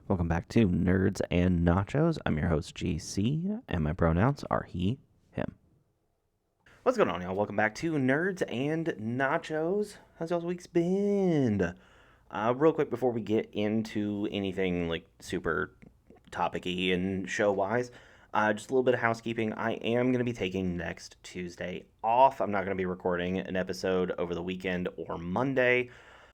Welcome back to Nerds and Nachos. I'm your host, GC, and my pronouns are he, him. What's going on, y'all? Welcome back to Nerds and Nachos. How's y'all's week's been? Real quick before we get into anything like super topic-y and show-wise, just a little bit of housekeeping. I am going to be taking next Tuesday off. I'm not going to be recording an episode over the weekend or Monday,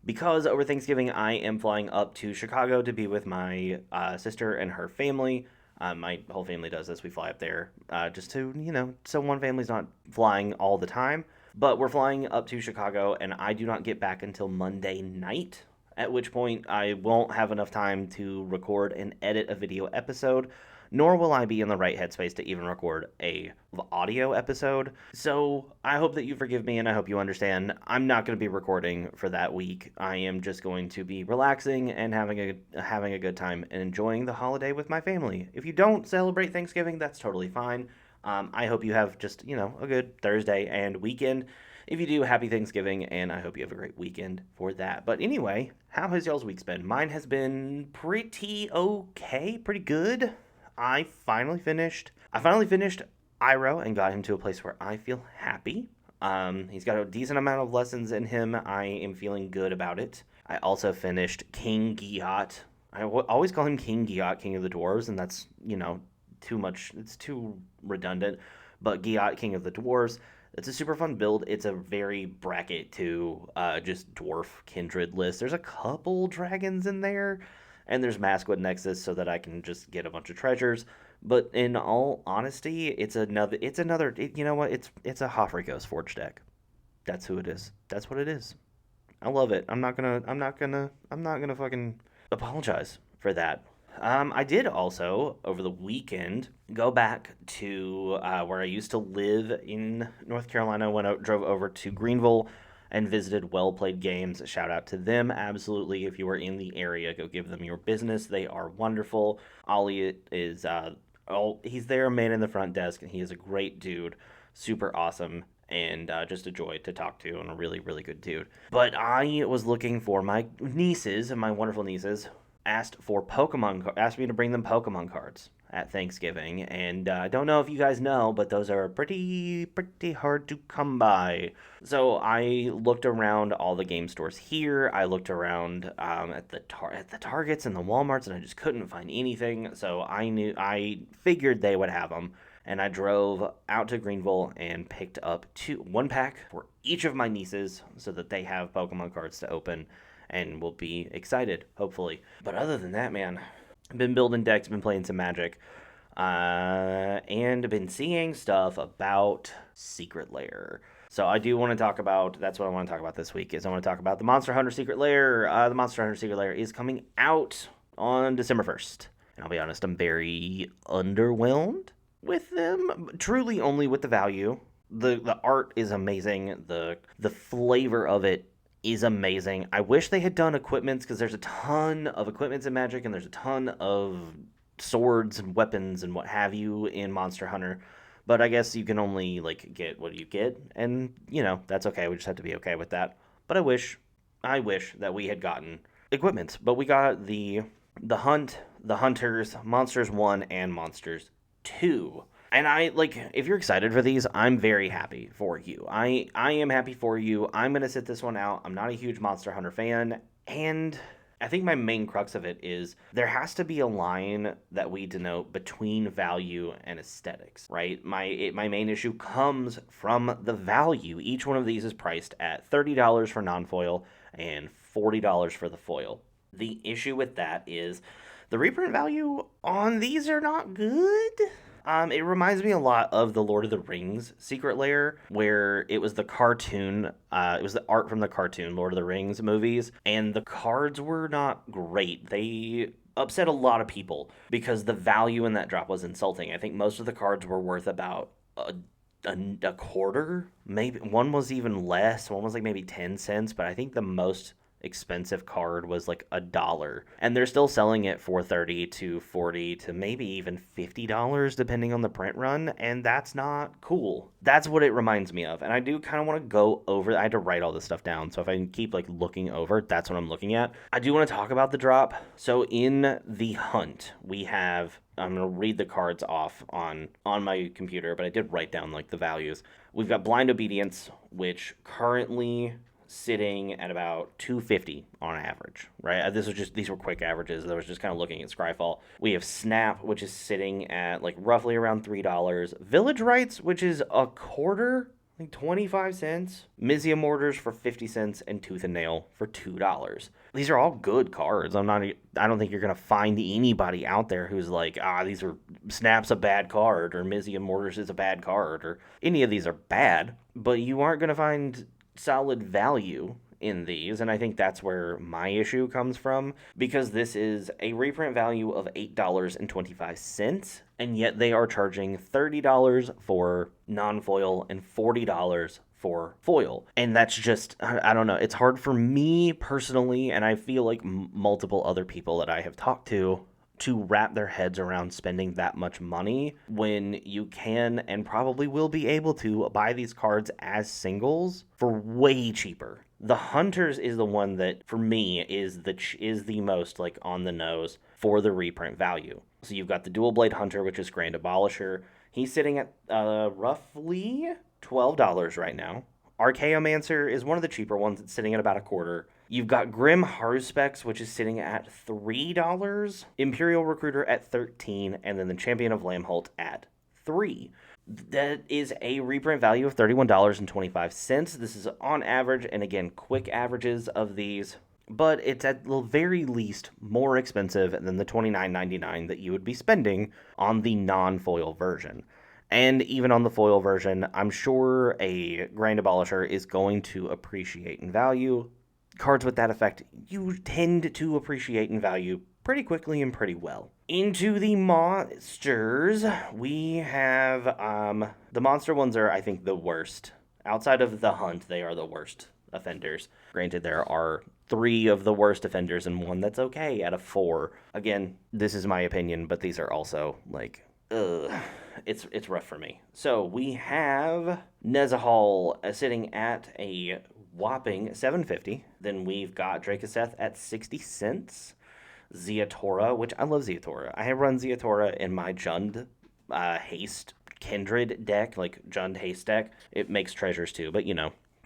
because over Thanksgiving I am flying up to Chicago to be with my sister and her family. My whole family does this. We fly up there just to, so one family's not flying all the time. But we're flying up to Chicago, and I do not get back until Monday night, at which point I won't have enough time to record and edit a video episode, nor will I be in the right headspace to even record a audio episode. So I hope that you forgive me, and I hope you understand. I'm not going to be recording for that week. I am just going to be relaxing and having a good time and enjoying the holiday with my family. If you don't celebrate Thanksgiving, that's totally fine. I hope you have just, a good Thursday and weekend. If you do, happy Thanksgiving, and I hope you have a great weekend for that. But anyway, how has y'all's week been? Mine has been pretty okay, pretty good. I finally finished Iroh and got him to a place where I feel happy. He's got a decent amount of lessons in him. I am feeling good about it. I also finished King Giat. Always call him King Giat, King of the Dwarves, and that's, too much. It's too redundant. But Giat, King of the Dwarves, it's a super fun build. It's a very bracket to just dwarf kindred list. There's a couple dragons in there, and there's Masquid Nexus so that I can just get a bunch of treasures. But in all honesty, it's another. You know what? It's a Hofrikos Forge deck. That's who it is. That's what it is. I love it. I'm not gonna fucking apologize for that. I did also, over the weekend, go back to where I used to live in North Carolina when I drove over to Greenville and visited Well Played Games. Shout out to them, absolutely. If you are in the area, go give them your business. They are wonderful. Ollie is, he's there, man in the front desk, and he is a great dude, super awesome, and just a joy to talk to, and a really, really good dude. But I was looking for my nieces, my wonderful nieces, asked me to bring them Pokemon cards at Thanksgiving, and I don't know if you guys know, but those are pretty hard to come by. So I looked around all the game stores here. I looked around at the Targets and the Walmarts, and I just couldn't find anything. So I figured they would have them, and I drove out to Greenville and picked up one pack for each of my nieces so that they have Pokemon cards to open and will be excited, hopefully. But other than that, man, I've been building decks, been playing some Magic, and been seeing stuff about Secret Lair. So I do want to talk about, that's what I want to talk about this week, is I want to talk about the Monster Hunter Secret Lair. The Monster Hunter Secret Lair is coming out on December 1st. And I'll be honest, I'm very underwhelmed with them, truly only with the value. The art is amazing. The flavor of it is amazing. I wish they had done equipments, because there's a ton of equipments in Magic, and there's a ton of swords and weapons and what have you in Monster Hunter. But I guess you can only get what you get, and that's okay. We just have to be okay with that. But I wish that we had gotten equipment. But we got the Hunt, the Hunters, Monsters 1 and Monsters 2. And if you're excited for these, I'm very happy for you. I am happy for you. I'm going to sit this one out. I'm not a huge Monster Hunter fan. And I think my main crux of it is there has to be a line that we denote between value and aesthetics, right? My main issue comes from the value. Each one of these is priced at $30 for non-foil and $40 for the foil. The issue with that is the reprint value on these are not good. It reminds me a lot of the Lord of the Rings Secret Lair, where it was the cartoon, it was the art from the cartoon Lord of the Rings movies, and the cards were not great. They upset a lot of people because the value in that drop was insulting. I think most of the cards were worth about a quarter, maybe one was even less. One was maybe 10 cents, but I think the most expensive card was like $1, and they're still selling it for $30 to $40 to maybe even $50 depending on the print run, and that's not cool. That's what it reminds me of, and I do kind of want to go over. I had to write all this stuff down, so if I can keep like looking over, that's what I'm looking at. I do want to talk about the drop. So in the hunt, we have, I'm going to read the cards off on my computer, but I did write down like the values. We've got Blind Obedience, which currently sitting at about 250 on average, right? These were quick averages. I was just kind of looking at Scryfall. We have Snap, which is sitting at like roughly around $3. Village Rites, which is a quarter, like 25 cents. Mizium Mortars for 50 cents, and Tooth and Nail for $2. These are all good cards. I don't think you're going to find anybody out there who's like, Snap's a bad card, or Mizium Mortars is a bad card, or any of these are bad, but you aren't going to find solid value in these, and I think that's where my issue comes from, because this is a reprint value of $8.25, and yet they are charging $30 for non-foil and $40 for foil. And that's just, I don't know, it's hard for me personally, and I feel like multiple other people that I have talked to wrap their heads around spending that much money when you can and probably will be able to buy these cards as singles for way cheaper. The Hunters is the one that, for me, is the most like on the nose for the reprint value. So you've got the Dual Blade Hunter, which is Grand Abolisher. He's sitting at roughly $12 right now. Archaeomancer is one of the cheaper ones. It's sitting at about a quarter. You've got Grim Haruspex, which is sitting at $3. Imperial Recruiter at $13, and then the Champion of Lamholt at $3. That is a reprint value of $31.25. This is on average, and again, quick averages of these, but it's at the very least more expensive than the $29.99 that you would be spending on the non-foil version. And even on the foil version, I'm sure a Grand Abolisher is going to appreciate in value. Cards with that effect, you tend to appreciate in value pretty quickly and pretty well. Into the monsters, we have, the monster ones are, I think, the worst. Outside of the hunt, they are the worst offenders. Granted, there are 3 of the worst offenders and 1 that's okay out of 4. Again, this is my opinion, but these are also, like, it's rough for me. So we have Nezahal sitting at a whopping $7.50. Then we've got Drakaseth at 60 cents. Zeatora, which I love Zeatora. I have run Zeatora in my Jund Haste Kindred deck, like Jund Haste deck. It makes treasures too, but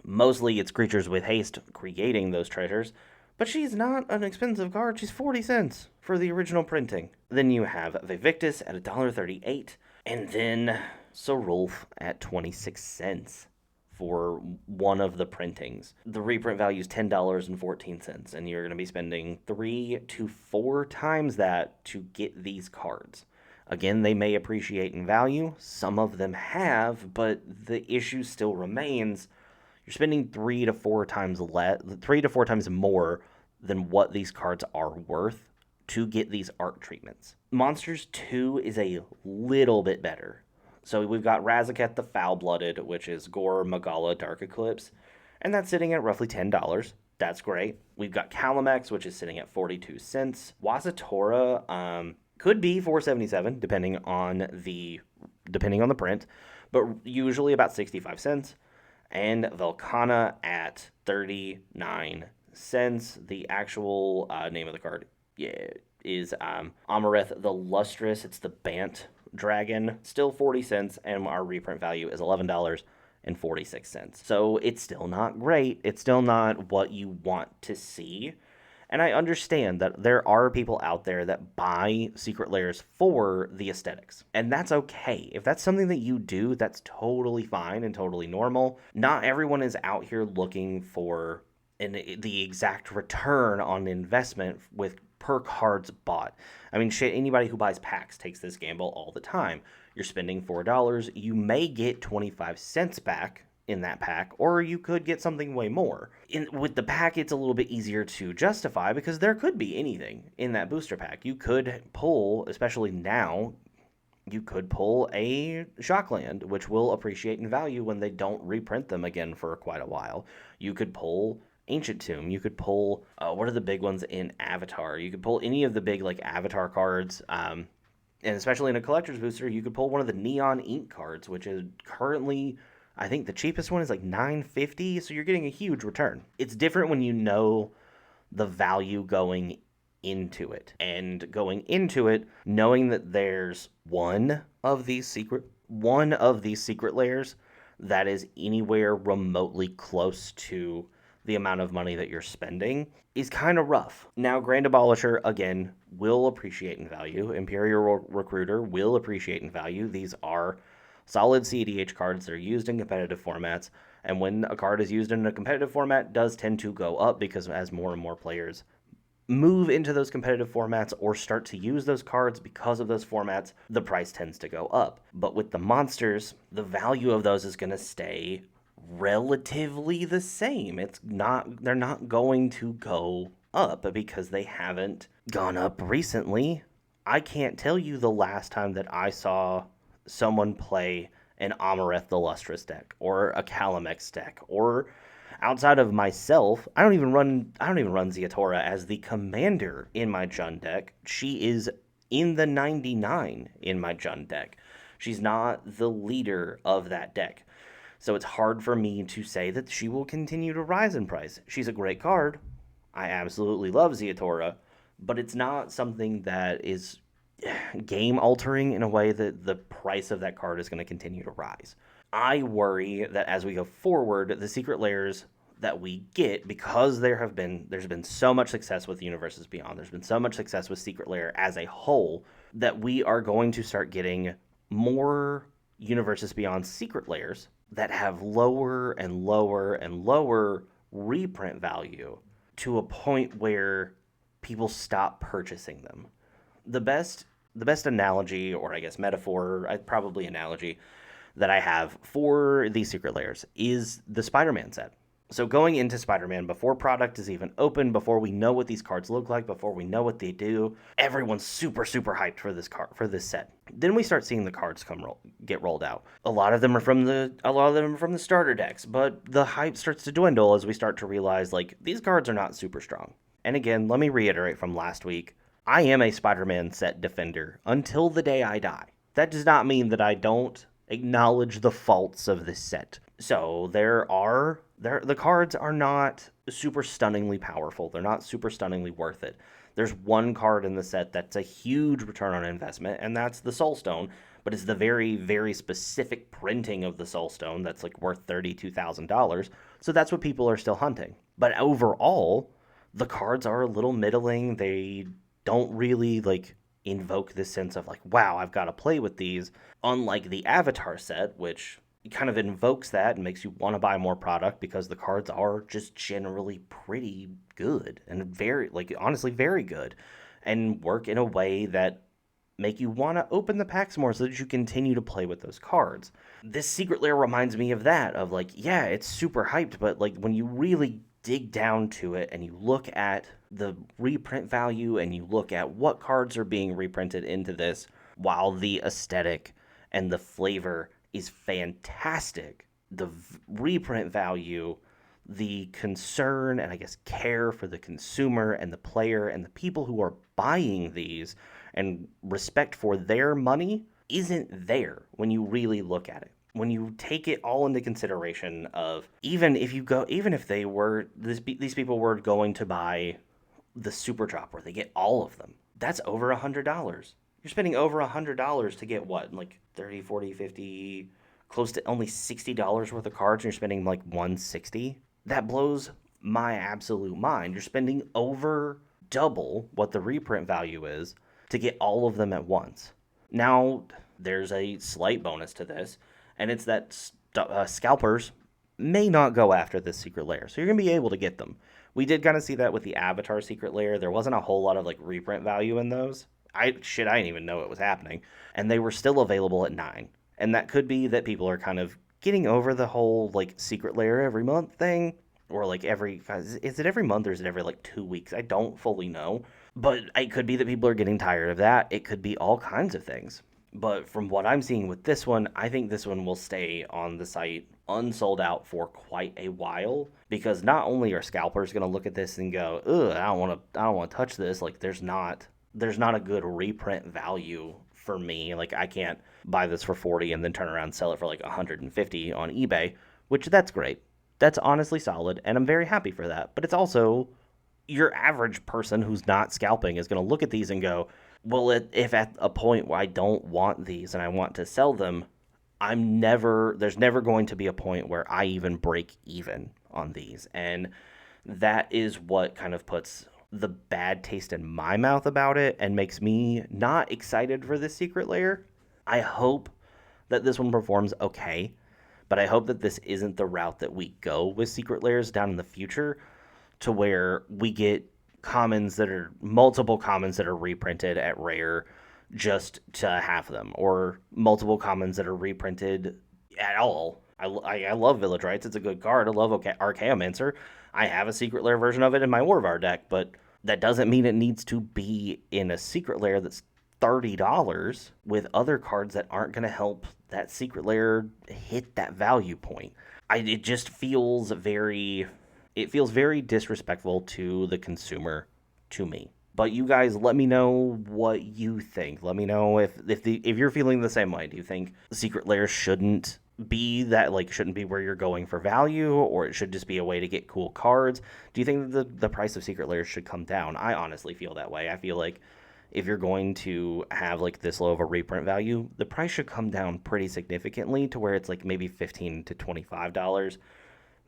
mostly it's creatures with haste creating those treasures. But she's not an expensive card. She's 40 cents for the original printing. Then you have Vivictus at $1.38, and then Sorulf at 26 cents. For one of the printings. The reprint value is $10.14, and you're going to be spending 3 to 4 times that to get these cards. Again, they may appreciate in value. Some of them have, but the issue still remains. You're spending 3 to 4 times more than what these cards are worth to get these art treatments. Monsters 2 is a little bit better. So we've got Razaketh the Foul-Blooded, which is Gore Magala Dark Eclipse, and that's sitting at roughly $10. That's great. We've got Calamex, which is sitting at 42 cents. Wasatora could be $4.77 depending on the print, but usually about 65 cents. And Velkhana at 39 cents. The actual name of the card is Amareth the Lustrous. It's the Bant Dragon, still 40 cents, and our reprint value is $11.46. So it's still not great. It's still not what you want to see. And I understand that there are people out there that buy Secret Lairs for the aesthetics. And that's okay. If that's something that you do, that's totally fine and totally normal. Not everyone is out here looking for the exact return on investment with per cards bought. I mean, shit, anybody who buys packs takes this gamble all the time. You're spending $4, you may get 25 cents back in that pack, or you could get something way more. With the pack, it's a little bit easier to justify because there could be anything in that booster pack. You could pull, especially now, you could pull a Shockland, which will appreciate in value when they don't reprint them again for quite a while. You could pull Ancient Tomb. You could pull, what are the big ones in Avatar? You could pull any of the big, like, Avatar cards. And especially in a collector's booster, you could pull one of the Neon Ink cards, which is currently, I think the cheapest one is like $9.50, so you're getting a huge return. It's different when you know the value going into it. And going into it, knowing that there's one of these secret layers that is anywhere remotely close to the amount of money that you're spending is kind of rough. Now, Grand Abolisher, again, will appreciate in value. Imperial Recruiter will appreciate in value. These are solid CEDH cards. They're used in competitive formats. And when a card is used in a competitive format, it does tend to go up because as more and more players move into those competitive formats or start to use those cards because of those formats, the price tends to go up. But with the monsters, the value of those is going to stay relatively the same. They're not going to go up because they haven't gone up recently. I can't tell you the last time that I saw someone play an Amareth the Lustrous deck or a Kalamex deck, or outside of myself, I don't even run Ziatora as the commander in my Jund deck. She is in the 99 in my Jund deck. She's not the leader of that deck. So it's hard for me to say that she will continue to rise in price. She's a great card. I absolutely love Ziatora, but it's not something that is game altering in a way that the price of that card is going to continue to rise. I worry that as we go forward, the Secret Lairs that we get, because there's been so much success with Universes Beyond, there's been so much success with Secret Lair as a whole, that we are going to start getting more Universes Beyond Secret Lairs that have lower and lower and lower reprint value to a point where people stop purchasing them. The best analogy, or I guess metaphor, probably analogy, that I have for these Secret Lairs is the Spider-Man set. So going into Spider-Man, before product is even open, before we know what these cards look like, before we know what they do, everyone's super hyped for this set. Then we start seeing the cards get rolled out. A lot of them are from the starter decks, but the hype starts to dwindle as we start to realize, like, these cards are not super strong. And again, let me reiterate from last week, I am a Spider-Man set defender until the day I die. That does not mean that I don't acknowledge the faults of this set. So the cards are not super stunningly powerful. They're not super stunningly worth it. There's one card in the set that's a huge return on investment, and that's the Soul Stone, but it's the very, very specific printing of the Soul Stone that's like worth $32,000. So that's what people are still hunting. But overall, the cards are a little middling. They don't really invoke this sense of wow, I've got to play with these. Unlike the Avatar set, which kind of invokes that and makes you want to buy more product because the cards are just generally pretty good and very, honestly, very good, and work in a way that make you want to open the packs more so that you continue to play with those cards. This Secret Lair reminds me of that, of yeah, it's super hyped, but when you really dig down to it and you look at the reprint value and you look at what cards are being reprinted into this, while the aesthetic and the flavor is fantastic, the reprint value, the concern and I guess care for the consumer and the player and the people who are buying these and respect for their money isn't there when you really look at it. When you take it all into consideration of these people were going to buy the Super Drop where they get all of them, that's over $100. You're spending over $100 to get what, 30, 40, 50, close to only $60 worth of cards, and you're spending $160. That blows my absolute mind. You're spending over double what the reprint value is to get all of them at once. Now, there's a slight bonus to this, and it's that scalpers may not go after this Secret Lair, so you're going to be able to get them. We did kind of see that with the Avatar Secret Lair. There wasn't a whole lot of reprint value in those. I didn't even know it was happening. And they were still available at $9. And that could be that people are kind of getting over the whole Secret Lair every month thing. Or is it every month or is it every 2 weeks? I don't fully know. But it could be that people are getting tired of that. It could be all kinds of things. But from what I'm seeing with this one, I think this one will stay on the site unsold out for quite a while, because not only are scalpers going to look at this and go, ugh, I don't want to touch this. Like, there's not a good reprint value for me. Like, I can't buy this for 40 and then turn around and sell it for like 150 on eBay, which that's great. That's honestly solid, and I'm very happy for that. But it's also, your average person who's not scalping is going to look at these and go, well, if at a point where I don't want these and I want to sell them, there's never going to be a point where I even break even on these. And that is what kind of puts the bad taste in my mouth about it and makes me not excited for this Secret Lair. I hope that this one performs okay, but I hope that this isn't the route that we go with Secret Lairs down in the future, to where we get multiple commons that are reprinted at rare just to have them, or multiple commons that are reprinted at all. I love Village Rites. It's a good card. I love Archaeomancer. I have a Secret Lair version of it in my Orvar deck, but that doesn't mean it needs to be in a Secret Lair that's $30 with other cards that aren't going to help that Secret Lair hit that value point. It just feels very disrespectful to the consumer, to me. But you guys, let me know what you think. Let me know if you're feeling the same way. Do you think Secret Lairs shouldn't be where you're going for value, or it should just be a way to get cool cards? Do you think that the price of Secret Lairs should come down? I honestly feel that way. I feel like if you're going to have like this low of a reprint value, the price should come down pretty significantly to where it's like maybe $15 to $25.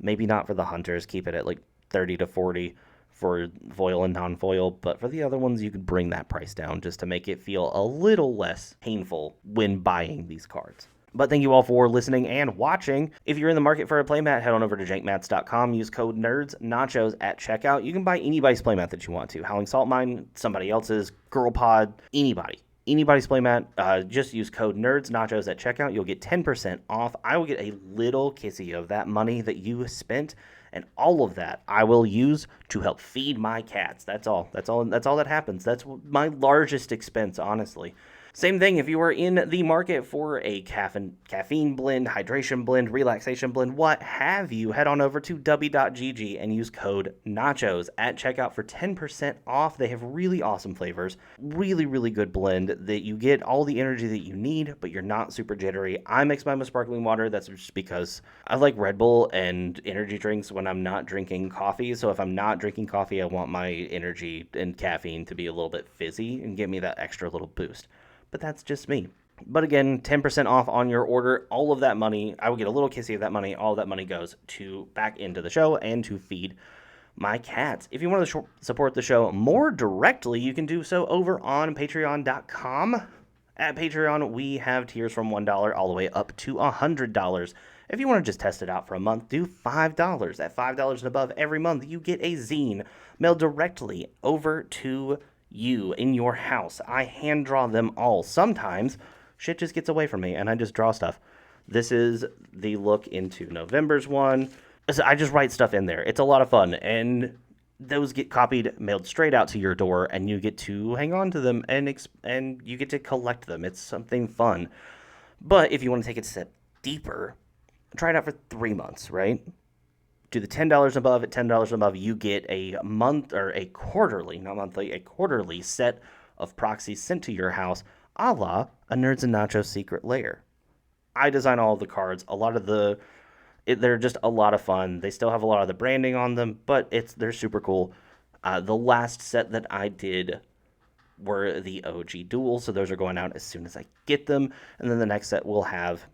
Maybe not for the hunters. Keep it at like 30 to 40 for foil and non-foil, but for the other ones, you could bring that price down just to make it feel a little less painful when buying these cards. But thank you all for listening and watching. If you're in the market for a playmat, head on over to jankmats.com. Use code NERDSNACHOS at checkout. You can buy anybody's playmat that you want to. Howling Salt Mine, somebody else's, Girl Pod, anybody's playmat. Just use code NERDSNACHOS at checkout. You'll get 10% off. I will get a little kissy of that money that you spent, and all of that I will use to help feed my cats. That's all that happens. That's my largest expense, honestly. Same thing if you are in the market for a caffeine blend, hydration blend, relaxation blend, what have you, head on over to w.gg and use code NACHOS at checkout for 10% off. They have really awesome flavors, really, really good blend that you get all the energy that you need, but you're not super jittery. I mix mine with sparkling water. That's just because I like Red Bull and energy drinks when I'm not drinking coffee. So if I'm not drinking coffee, I want my energy and caffeine to be a little bit fizzy and give me that extra little boost. But that's just me. But again, 10% off on your order. All of that money, I will get a little kissy of that money. All of that money goes back into the show and to feed my cats. If you want to support the show more directly, you can do so over on patreon.com. At Patreon, we have tiers from $1 all the way up to $100. If you want to just test it out for a month, do $5. At $5 and above every month, you get a zine mailed directly over to you in your house. I hand draw them all. Sometimes shit just gets away from me and I just draw stuff. This is the look into November's one. I just write stuff in there. It's a lot of fun, and those get copied, mailed straight out to your door, and you get to hang on to them and you get to collect them. It's something fun. But if you want to take it a step deeper, try it out for 3 months, right? Do the $10 above. At $10 above, you get a month, or a quarterly, not monthly, a quarterly set of proxies sent to your house, a la a Nerds and Nachos Secret Lair. I design all of the cards. They're just a lot of fun. They still have a lot of the branding on them, but they're super cool. The last set that I did were the OG duels, so those are going out as soon as I get them, and then the next set we'll have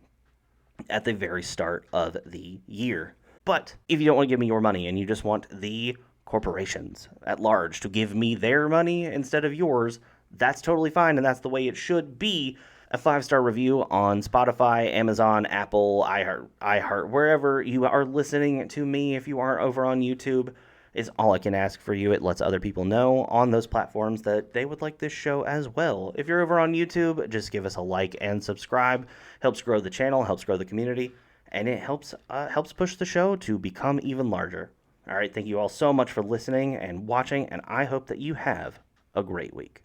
at the very start of the year. But if you don't want to give me your money and you just want the corporations at large to give me their money instead of yours, that's totally fine, and that's the way it should be. A 5-star review on Spotify, Amazon, Apple, iHeart, wherever you are listening to me, if you aren't over on YouTube, is all I can ask for you. It lets other people know on those platforms that they would like this show as well. If you're over on YouTube, just give us a like and subscribe. Helps grow the channel, helps grow the community, and it helps push the show to become even larger. All right, thank you all so much for listening and watching, and I hope that you have a great week.